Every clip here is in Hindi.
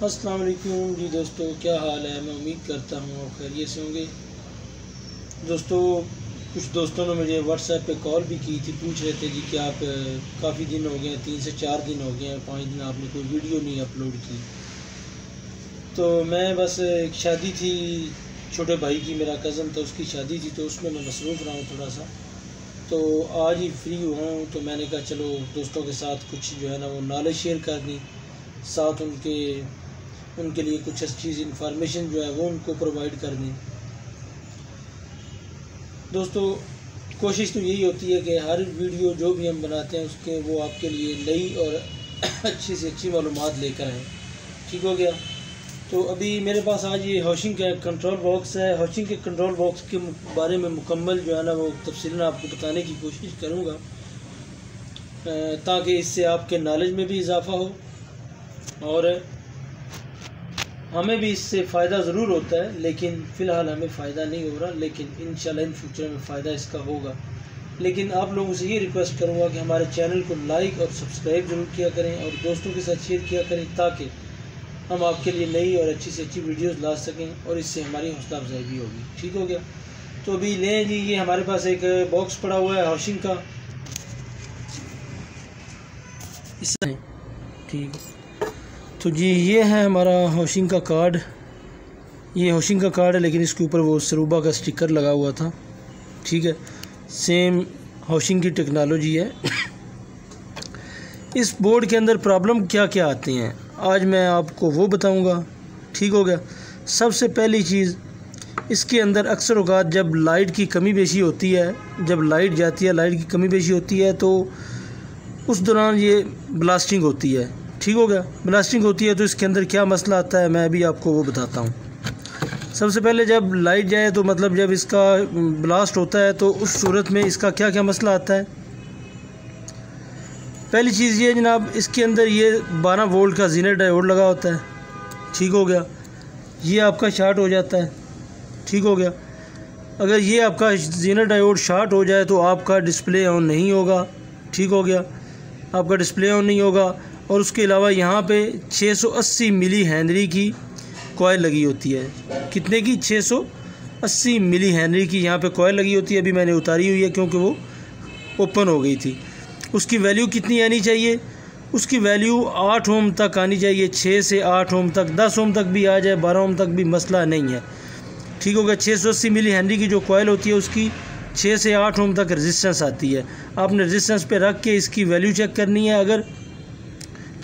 अस्सलाम वालेकुम जी दोस्तों, क्या हाल है। मैं उम्मीद करता हूँ आप खैरियत से होंगे। दोस्तों, कुछ दोस्तों ने मुझे व्हाट्सएप पे कॉल भी की थी, पूछ रहे थे जी कि आप काफ़ी दिन हो गए हैं, 3 से 4 दिन हो गए हैं, 5 दिन आपने कोई वीडियो नहीं अपलोड की। तो मैं बस एक शादी थी छोटे भाई की, मेरा कज़न था, उसकी शादी थी, तो उसमें मैं मसरूफ़ रहा हूँ थोड़ा सा। तो आज ही फ्री हुआ हूँ, तो मैंने कहा चलो दोस्तों के साथ कुछ जो है ना वो नॉलेज शेयर करनी, साथ उनके लिए कुछ अच्छी चीज़ इन्फॉर्मेशन जो है वो उनको प्रोवाइड करनी। दोस्तों, कोशिश तो यही होती है कि हर वीडियो जो भी हम बनाते हैं उसके वो आपके लिए नई और अच्छी से अच्छी मालूमात लेकर आएँ। ठीक हो गया। तो अभी मेरे पास आज ये हाउसिंग का कंट्रोल बॉक्स है। हाउसिंग के कंट्रोल बॉक्स के बारे में मुकम्मल जो है ना वो तफसीलन आपको बताने की कोशिश करूँगा, ताकि इससे आपके नॉलेज में भी इजाफ़ा हो और हमें भी इससे फ़ायदा ज़रूर होता है, लेकिन फ़िलहाल हमें फ़ायदा नहीं हो रहा, लेकिन इंशाल्लाह इन फ्यूचर में फ़ायदा इसका होगा। लेकिन आप लोगों से ये रिक्वेस्ट करूँगा कि हमारे चैनल को लाइक और सब्सक्राइब ज़रूर किया करें और दोस्तों के साथ शेयर किया करें, ताकि हम आपके लिए नई और अच्छी से अच्छी वीडियोस ला सकें और इससे हमारी हौसला अफजाई भी होगी। ठीक हो गया। तो अभी लें जी, ये हमारे पास एक बॉक्स पड़ा हुआ है हाउसिंग का, इसमें ठीक। तो जी ये है हमारा हाउसिंग का कार्ड। ये हाउसिंग का कार्ड है, लेकिन इसके ऊपर वो सरूबा का स्टिकर लगा हुआ था। ठीक है, सेम हाउसिंग की टेक्नोलॉजी है। इस बोर्ड के अंदर प्रॉब्लम क्या क्या आती हैं आज मैं आपको वो बताऊंगा। ठीक हो गया। सबसे पहली चीज़, इसके अंदर अक्सर औक़ात जब लाइट की कमी बेशी होती है, जब लाइट जाती है, लाइट की कमी बेशी होती है, तो उस दौरान ये ब्लास्टिंग होती है। ठीक हो गया। ब्लास्टिंग होती है तो इसके अंदर क्या मसला आता है मैं अभी आपको वो बताता हूँ। सबसे पहले जब लाइट जाए तो मतलब जब इसका ब्लास्ट होता है तो उस सूरत में इसका क्या क्या मसला आता है। पहली चीज़ ये जनाब, इसके अंदर ये 12 वोल्ट का जीनर डायोड लगा होता है। ठीक हो गया। ये आपका शॉर्ट हो जाता है। ठीक हो गया। अगर ये आपका जीनर डायोड शॉर्ट हो जाए तो आपका डिस्प्ले ऑन नहीं होगा। ठीक हो गया, आपका डिस्प्ले ऑन नहीं होगा। और उसके अलावा यहाँ पे 680 मिली हेनरी की कॉइल लगी होती है। कितने की? 680 मिली हेनरी की यहाँ पे कॉइल लगी होती है। अभी मैंने उतारी हुई है क्योंकि वो ओपन हो गई थी। उसकी वैल्यू कितनी आनी चाहिए? उसकी वैल्यू 8 ओम तक आनी चाहिए। 6 से 8 ओम तक, 10 ओम तक भी आ जाए, 12 ओम तक भी मसला नहीं है। ठीक हो गया। 680 मिली हेनरी की जो कॉइल होती है उसकी 6 से 8 ओम तक रेजिस्टेंस आती है। आपने रेजिस्टेंस पे रख के इसकी वैल्यू चेक करनी है। अगर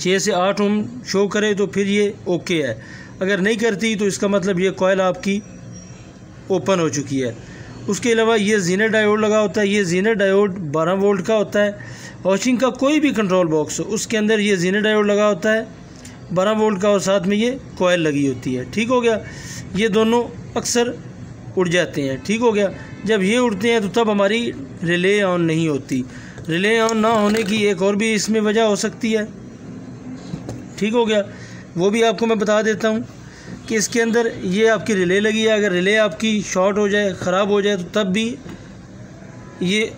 6 से 8 ओम शो करे तो फिर ये ओके है। अगर नहीं करती तो इसका मतलब ये कॉइल आपकी ओपन हो चुकी है। उसके अलावा ये जीनर डायोड लगा होता है। ये जीनर डायोड 12 वोल्ट का होता है। हाउसिंग का कोई भी कंट्रोल बॉक्स हो उसके अंदर ये जीनर डायोड लगा होता है 12 वोल्ट का, और साथ में ये कॉइल लगी होती है। ठीक हो गया। ये दोनों अक्सर उड़ जाते हैं। ठीक हो गया। जब ये उड़ते हैं तो तब हमारी रिले ऑन नहीं होती। रिले ऑन ना होने की एक और भी इसमें वजह हो सकती है। ठीक हो गया। वो भी आपको मैं बता देता हूँ कि इसके अंदर ये आपकी रिले लगी है। अगर रिले आपकी शॉर्ट हो जाए, ख़राब हो जाए, तो तब भी ये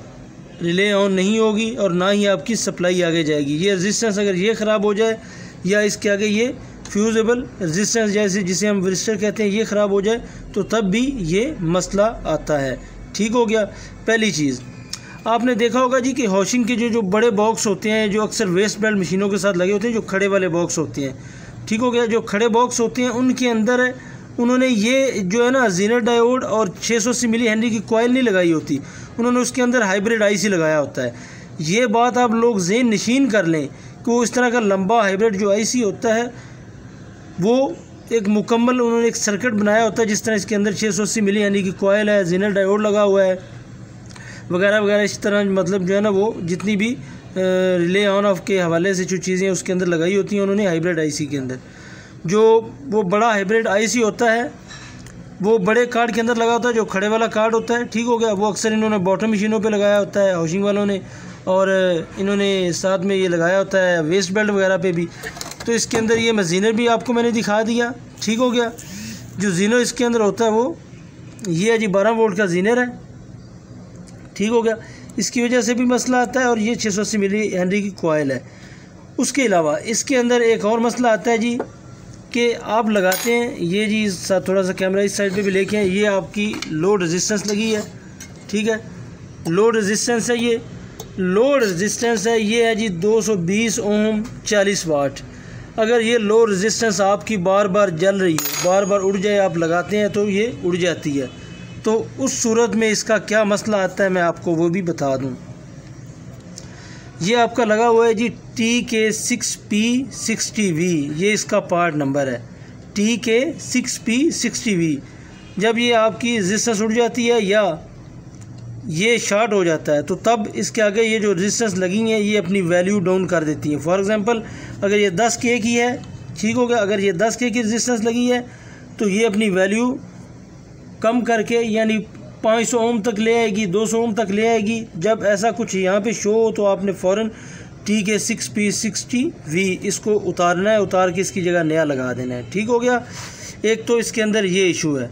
रिले ऑन नहीं होगी और ना ही आपकी सप्लाई आगे जाएगी। ये रेजिस्टेंस अगर ये ख़राब हो जाए या इसके आगे ये फ्यूजेबल रेजिस्टेंस जैसे जिसे हम रजिस्टर कहते हैं ये ख़राब हो जाए तो तब भी ये मसला आता है। ठीक हो गया। पहली चीज़ आपने देखा होगा जी कि हाउसिंग के जो बड़े बॉक्स होते हैं, जो अक्सर वेस्ट बेल्ट मशीनों के साथ लगे होते हैं, जो खड़े वाले बॉक्स होते हैं। ठीक हो गया। जो खड़े बॉक्स होते हैं उनके अंदर उन्होंने ये जो है ना जीनर डायोड और 680 मिली हेनरी की कॉइल नहीं लगाई होती, उन्होंने उसके अंदर हाइब्रिड आईसी लगाया होता है। ये बात आप लोग ज़हन नशीन कर लें कि वो इस तरह का लंबा हाइब्रिड जो आईसी होता है वो एक मुकम्मल उन्होंने एक सर्किट बनाया होता है, जिस तरह इसके अंदर 680 मिली हेनरी की कॉइल है, जीनर डायोड लगा हुआ है वगैरह वगैरह। इस तरह मतलब जो है ना वो जितनी भी रिले ऑन ऑफ के हवाले से जो चीज़ें उसके अंदर लगाई होती हैं उन्होंने हाइब्रिड आईसी के अंदर। जो वो बड़ा हाइब्रिड आईसी होता है वो बड़े कार्ड के अंदर लगा होता है, जो खड़े वाला कार्ड होता है। ठीक हो गया। वो अक्सर इन्होंने बॉटम मशीनों पे लगाया होता है हाउसिंग वालों ने, और इन्होंने साथ में ये लगाया होता है वेस्ट बेल्ट वगैरह पे भी। तो इसके अंदर ये मैं जीनर भी आपको मैंने दिखा दिया। ठीक हो गया। जो जीनर इसके अंदर होता है वो ये है जी 12 वोल्ट का जीनर है। ठीक हो गया। इसकी वजह से भी मसला आता है, और ये 680 मिली हेनरी की कॉइल है। उसके अलावा इसके अंदर एक और मसला आता है जी कि आप लगाते हैं ये जी, थोड़ा सा कैमरा इस साइड पे भी लेके आए, ये आपकी लोड रेजिस्टेंस लगी है, ठीक है, लोड रेजिस्टेंस है, ये लोड रेजिस्टेंस है, ये है जी 220 ओम 40 वाट। अगर ये लो रेजिस्टेंस आपकी बार बार जल रही है, बार बार उड़ जाए, आप लगाते हैं तो ये उड़ जाती है, तो उस सूरत में इसका क्या मसला आता है मैं आपको वो भी बता दूं। ये आपका लगा हुआ है जी TK6P60V, ये इसका पार्ट नंबर है TK6P60V। जब ये आपकी रेजिस्टेंस उड़ जाती है या ये शॉर्ट हो जाता है तो तब इसके आगे ये जो रेजिस्टेंस लगी हैं ये अपनी वैल्यू डाउन कर देती हैं। फॉर एग्जांपल अगर ये 10K की है, ठीक हो गया, अगर ये 10K की रेजिस्टेंस लगी है तो ये अपनी वैल्यू कम करके यानी 500 ओम तक ले आएगी, 200 ओम तक ले आएगी। जब ऐसा कुछ यहाँ पे शो हो तो आपने फ़ौरन TK6P60V इसको उतारना है, उतार के इसकी जगह नया लगा देना है, ठीक हो गया। एक तो इसके अंदर ये इशू है,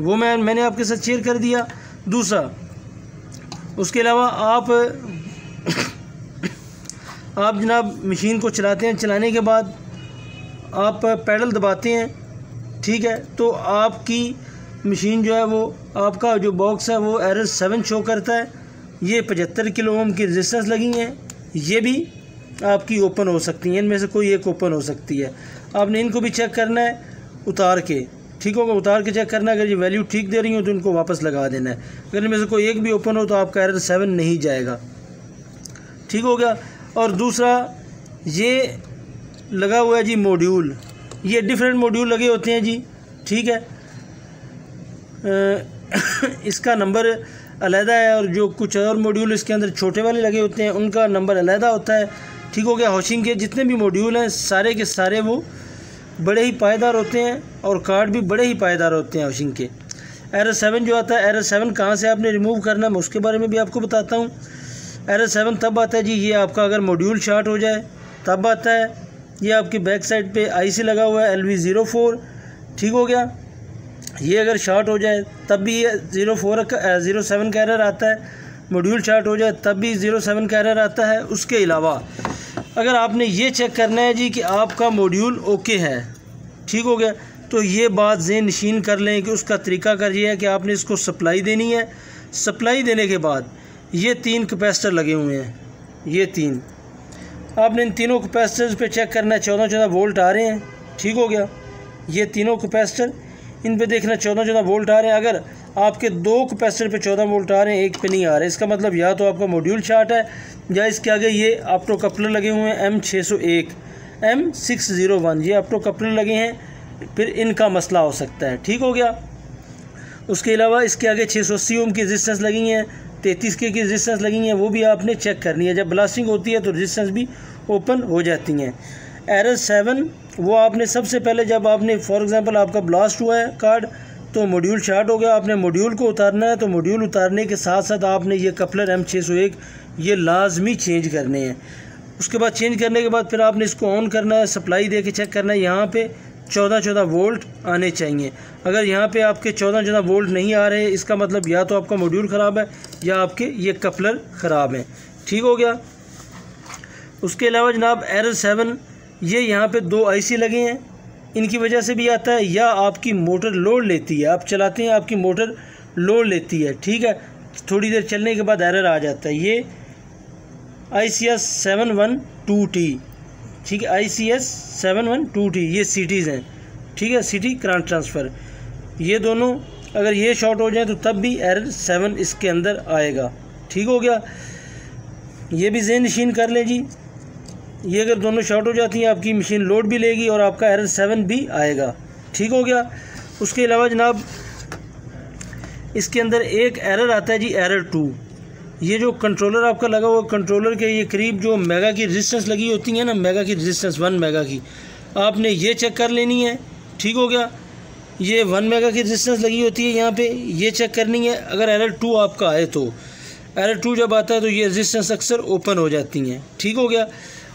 वो मैंने आपके साथ शेयर कर दिया। दूसरा, उसके अलावा आप जनाब मशीन को चलाते हैं, चलाने के बाद आप पैडल दबाते हैं, ठीक है, तो आपकी मशीन जो है वो आपका जो बॉक्स है वो एरर 7 शो करता है। ये 75 किलो ओम की रेजिस्टेंस लगी हैं, ये भी आपकी ओपन हो सकती हैं, इनमें से कोई एक ओपन हो सकती है। आपने इनको भी चेक करना है उतार के, ठीक होगा, उतार के चेक करना है। अगर ये वैल्यू ठीक दे रही हो तो इनको वापस लगा देना है। अगर इनमें से कोई एक भी ओपन हो तो आपका एरर 7 नहीं जाएगा, ठीक हो गया। और दूसरा, ये लगा हुआ है जी मॉड्यूल, ये डिफरेंट मॉड्यूल लगे होते हैं जी, ठीक है, इसका नंबर अलहदा है और जो कुछ और मॉड्यूल इसके अंदर छोटे वाले लगे होते हैं उनका नंबर अलहदा होता है, ठीक हो गया। हॉशिंग के जितने भी मॉड्यूल हैं सारे के सारे वो बड़े ही पायदार होते हैं और कार्ड भी बड़े ही पायदार होते हैं हॉशिंग के। एरर 7 जो आता है, एरर 7 कहाँ से आपने रिमूव करना है मैं उसके बारे में भी आपको बताता हूँ। एरर 7 तब आता है जी, ये आपका अगर मॉड्यूल शॉर्ट हो जाए तब आता है। ये आपकी बैक साइड पे IC लगा हुआ है LV04, ठीक हो गया। ये अगर शॉर्ट हो जाए तब भी ये 07 का एरर आता है, मॉड्यूल शॉर्ट हो जाए तब भी 07 का एरर आता है। उसके अलावा अगर आपने ये चेक करना है जी कि आपका मॉड्यूल ओके है, ठीक हो गया, तो ये बात ज़हन नशीन कर लें कि उसका तरीक़ाकार ये है कि आपने इसको सप्लाई देनी है। सप्लाई देने के बाद ये 3 कैपेसिटर लगे हुए हैं, ये 3 आपने इन तीनों कैपेसिटर्स पे चेक करना है, 14-14 वोल्ट आ रहे हैं, ठीक हो गया। ये तीनों कैपेसिटर इन पे देखना 14-14 वोल्ट आ रहे हैं। अगर आपके 2 कैपेसिटर पे 14 वोल्ट आ रहे हैं, एक पे नहीं आ रहे, इसका मतलब या तो आपका मॉड्यूल शॉर्ट है या इसके आगे ये ऑप्टो कपलर लगे हुए हैं M601 M601, ये ऑप्टो कपलर लगे हैं, फिर इनका मसला हो सकता है, ठीक हो गया। उसके अलावा इसके आगे 680 ओम की रेजिस्टेंस लगी हैं, 33K की रेजिस्टेंस लगी हैं, वो भी आपने चेक करनी है। जब ब्लास्टिंग होती है तो रेजिस्टेंस भी ओपन हो जाती हैं। एरर 7 वो आपने सबसे पहले, जब आपने फॉर एग्जांपल आपका ब्लास्ट हुआ है कार्ड तो मॉड्यूल शॉर्ट हो गया, आपने मॉड्यूल को उतारना है, तो मॉड्यूल उतारने के साथ साथ आपने ये कपलर M601 ये लाजमी चेंज करने हैं। उसके बाद चेंज करने के बाद फिर आपने इसको ऑन करना है, सप्लाई दे के चेक करना है, यहाँ पे 14-14 वोल्ट आने चाहिए। अगर यहाँ पे आपके 14-14 वोल्ट नहीं आ रहे, इसका मतलब या तो आपका मॉड्यूल ख़राब है या आपके ये कपलर ख़राब हैं, ठीक हो गया। उसके अलावा जनाब एरर 7 ये यहाँ पे 2 IC लगे हैं, इनकी वजह से भी आता है, या आपकी मोटर लोड लेती है, आप चलाते हैं आपकी मोटर लोड लेती है, ठीक है, थोड़ी देर चलने के बाद एरर आ जाता है। ये ICS 712T, ठीक है, ICS 712T ये सिटीज़ हैं, ठीक है, सिटी करंट ट्रांसफ़र, ये दोनों अगर ये शॉर्ट हो जाए तो तब भी एरर 7 इसके अंदर आएगा, ठीक हो गया। ये भी ज़हन नशीन कर लें जी, ये अगर दोनों शॉर्ट हो जाती हैं आपकी मशीन लोड भी लेगी और आपका एरर 7 भी आएगा, ठीक हो गया। उसके अलावा जनाब इसके अंदर एक एरर आता है जी, एरर 2। ये जो कंट्रोलर आपका लगा हुआ, कंट्रोलर के ये करीब जो मेगा की रेजिस्टेंस लगी होती है ना, मेगा की रेजिस्टेंस 1 मेगा की, आपने ये चेक कर लेनी है, ठीक हो गया। ये 1 मेगा की रेजिस्टेंस लगी होती है यहाँ पे, ये चेक करनी है। अगर एरर 2 आपका आए तो एरर 2 जब आता है तो ये रेजिस्टेंस अक्सर ओपन हो जाती हैं, ठीक हो गया।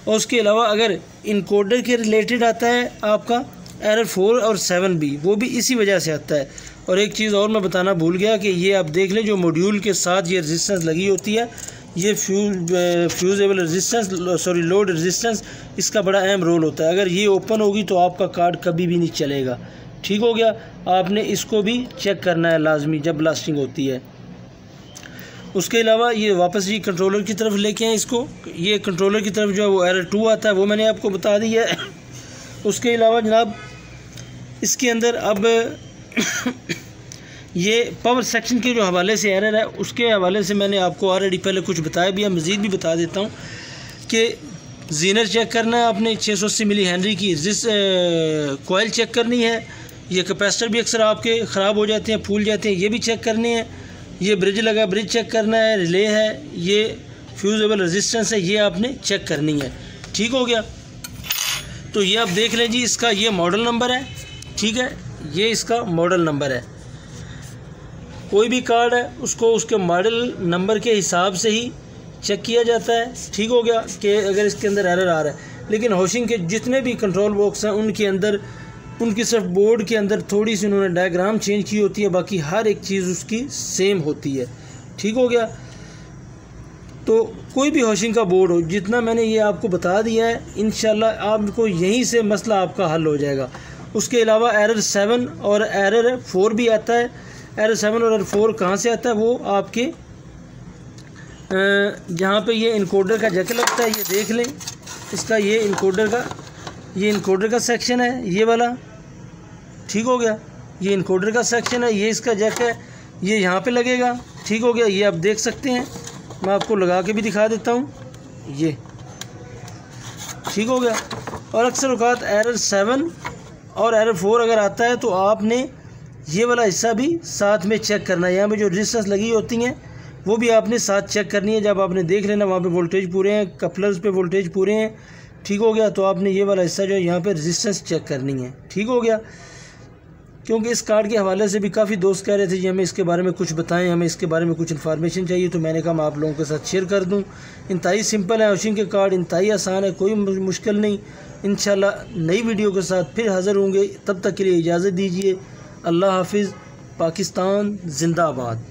और उसके अलावा अगर इनकोडर के रिलेटेड आता है आपका एरर 4 और 7 भी, वो भी इसी वजह से आता है। और एक चीज़ और मैं बताना भूल गया कि ये आप देख लें, जो मॉड्यूल के साथ ये रेजिस्टेंस लगी होती है, ये फ्यूजेबल रेजिस्टेंस लोड रेजिस्टेंस इसका बड़ा अहम रोल होता है। अगर ये ओपन होगी तो आपका कार्ड कभी भी नहीं चलेगा। ठीक हो गया। आपने इसको भी चेक करना है लाजमी जब ब्लास्टिंग होती है। उसके अलावा ये वापस ये कंट्रोलर की तरफ लेके आए इसको। ये कंट्रोलर की तरफ जो है वो एरर 2 आता है, वो मैंने आपको बता दिया है। उसके अलावा जनाब इसके अंदर अब ये पावर सेक्शन के जो हवाले से एरर है उसके हवाले से मैंने आपको ऑलरेडी पहले कुछ बताया भी है, मज़ीद भी बता देता हूँ कि जीनर चेक करना है आपने 680 मिली हेनरी की कोयल चेक करनी है। ये कैपेसिटर भी अक्सर आपके ख़राब हो जाते हैं, फूल जाते हैं, ये भी चेक करने हैं। ये ब्रिज लगा, ब्रिज चेक करना है, रिले है, ये फ्यूजेबल रेजिस्टेंस है, ये आपने चेक करनी है। ठीक हो गया। तो ये आप देख लें जी, इसका ये मॉडल नंबर है। ठीक है, ये इसका मॉडल नंबर है। कोई भी कार्ड है उसको उसके मॉडल नंबर के हिसाब से ही चेक किया जाता है। ठीक हो गया कि अगर इसके अंदर एरर आ रहा है। लेकिन हॉशिंग के जितने भी कंट्रोल बॉक्स हैं उनके अंदर उनकी सिर्फ बोर्ड के अंदर थोड़ी सी उन्होंने डायग्राम चेंज की होती है, बाकी हर एक चीज़ उसकी सेम होती है। ठीक हो गया। तो कोई भी हॉशिंग का बोर्ड हो, जितना मैंने ये आपको बता दिया है, इंशाल्लाह आपको यहीं से मसला आपका हल हो जाएगा। उसके अलावा एरर 7 और एरर 4 भी आता है। एरर 7 और एरर 4 कहाँ से आता है, वो आपके जहाँ पे ये इनकोडर का जैक लगता है, ये देख लें। इसका ये इनकोडर का सेक्शन है, ये वाला। ठीक हो गया। ये इनकोडर का सेक्शन है, ये इसका जैक है, ये यहाँ पे लगेगा। ठीक हो गया। ये आप देख सकते हैं, मैं आपको लगा के भी दिखा देता हूँ, ये। ठीक हो गया। और अक्सर औक़ात एरर 7 और एरर 4 अगर आता है तो आपने ये वाला हिस्सा भी साथ में चेक करना है। यहाँ पे जो रेजिस्टेंस लगी होती हैं वो भी आपने साथ चेक करनी है। जब आपने देख लेना वहाँ पे वोल्टेज पूरे हैं, कपलर्स पे वोल्टेज पूरे हैं, ठीक हो गया, तो आपने ये वाला हिस्सा जो है यहाँ पे रेजिस्टेंस चेक करनी है। ठीक हो गया। क्योंकि इस कार्ड के हवाले से भी काफ़ी दोस्त कह रहे थे जी हमें इसके बारे में कुछ बताएं, हमें इसके बारे में कुछ इन्फॉर्मेशन चाहिए, तो मैंने कहा मैं आप लोगों के साथ शेयर कर दूं। इंतहाई सिंपल है हॉशिंग के कार्ड, इंतहाई आसान है, कोई मुश्किल नहीं। इंशाल्लाह नई वीडियो के साथ फिर हाज़िर होंगे। तब तक के लिए इजाज़त दीजिए। अल्लाह हाफिज़। पाकिस्तान जिंदाबाद।